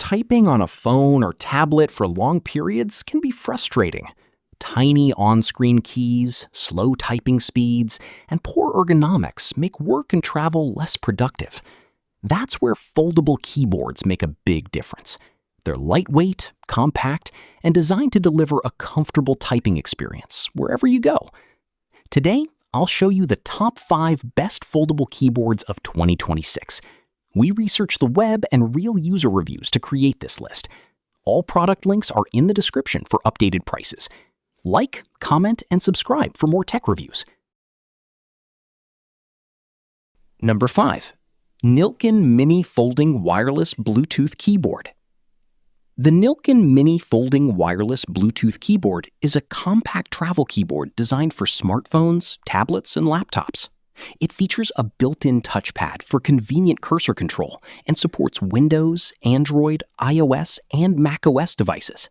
Typing on a phone or tablet for long periods can be frustrating. Tiny on-screen keys, slow typing speeds, and poor ergonomics make work and travel less productive. That's where foldable keyboards make a big difference. They're lightweight, compact, and designed to deliver a comfortable typing experience wherever you go. Today, I'll show you the top 5 best foldable keyboards of 2026. We researched the web and real user reviews to create this list. All product links are in the description for updated prices. Like, comment, and subscribe for more tech reviews. Number 5. NILLKIN Mini Folding Wireless Bluetooth Keyboard. The NILLKIN Mini Folding Wireless Bluetooth Keyboard is a compact travel keyboard designed for smartphones, tablets, and laptops. It features a built-in touchpad for convenient cursor control and supports Windows, Android, iOS, and macOS devices.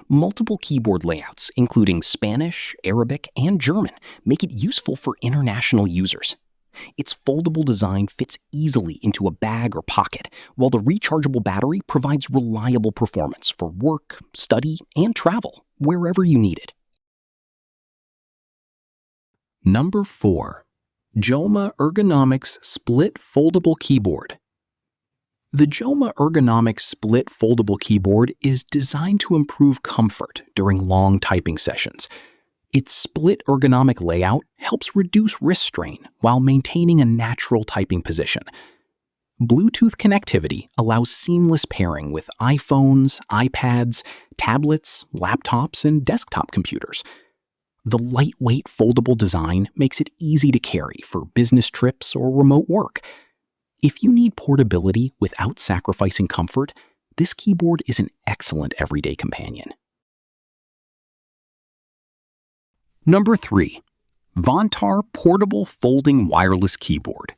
Multiple keyboard layouts, including Spanish, Arabic, and German, make it useful for international users. Its foldable design fits easily into a bag or pocket, while the rechargeable battery provides reliable performance for work, study, and travel, wherever you need it. Number 4. JOMAA Ergonomics Split Foldable Keyboard. The JOMAA Ergonomics Split Foldable Keyboard is designed to improve comfort during long typing sessions. Its split ergonomic layout helps reduce wrist strain while maintaining a natural typing position. Bluetooth connectivity allows seamless pairing with iPhones, iPads, tablets, laptops, and desktop computers. The lightweight foldable design makes it easy to carry for business trips or remote work. If you need portability without sacrificing comfort, this keyboard is an excellent everyday companion. Number 3. VONTAR Portable Folding Wireless Keyboard.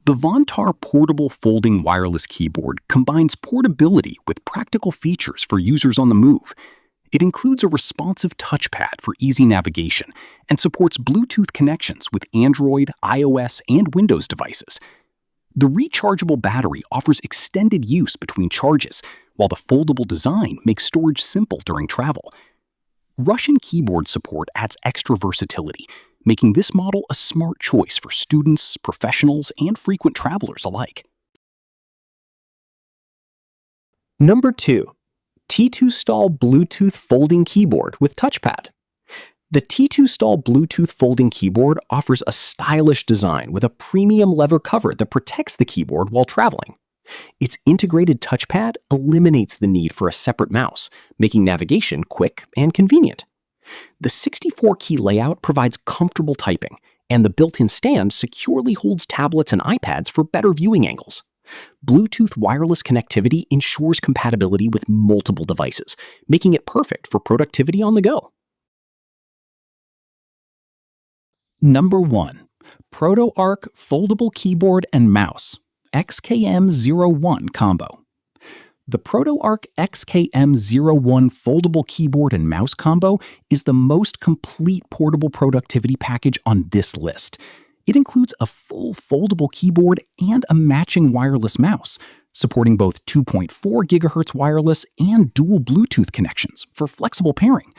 The VONTAR Portable Folding Wireless Keyboard combines portability with practical features for users on the move. It includes a responsive touchpad for easy navigation and supports Bluetooth connections with Android, iOS, and Windows devices. The rechargeable battery offers extended use between charges, while the foldable design makes storage simple during travel. Russian keyboard support adds extra versatility, making this model a smart choice for students, professionals, and frequent travelers alike. Number 2. TTUSTOL Bluetooth Folding Keyboard with Touchpad. The TTUSTOL Bluetooth Folding Keyboard offers a stylish design with a premium leather cover that protects the keyboard while traveling. Its integrated touchpad eliminates the need for a separate mouse, making navigation quick and convenient. The 64-key layout provides comfortable typing, and the built-in stand securely holds tablets and iPads for better viewing angles. Bluetooth wireless connectivity ensures compatibility with multiple devices, making it perfect for productivity on the go. Number 1. ProtoArc Foldable Keyboard and Mouse XKM01 Combo. The ProtoArc XKM01 Foldable Keyboard and Mouse Combo is the most complete portable productivity package on this list. It includes a full foldable keyboard and a matching wireless mouse, supporting both 2.4 GHz wireless and dual Bluetooth connections for flexible pairing.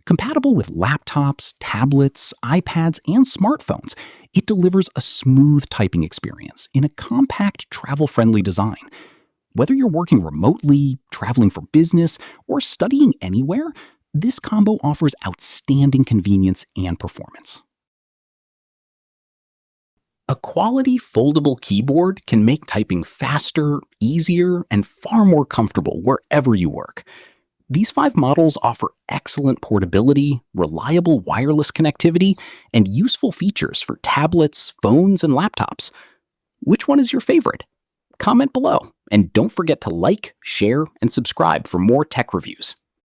Compatible with laptops, tablets, iPads, and smartphones, it delivers a smooth typing experience in a compact, travel-friendly design. Whether you're working remotely, traveling for business, or studying anywhere, this combo offers outstanding convenience and performance. A quality foldable keyboard can make typing faster, easier, and far more comfortable wherever you work. These 5 models offer excellent portability, reliable wireless connectivity, and useful features for tablets, phones, and laptops. Which one is your favorite? Comment below, and don't forget to like, share, and subscribe for more tech reviews.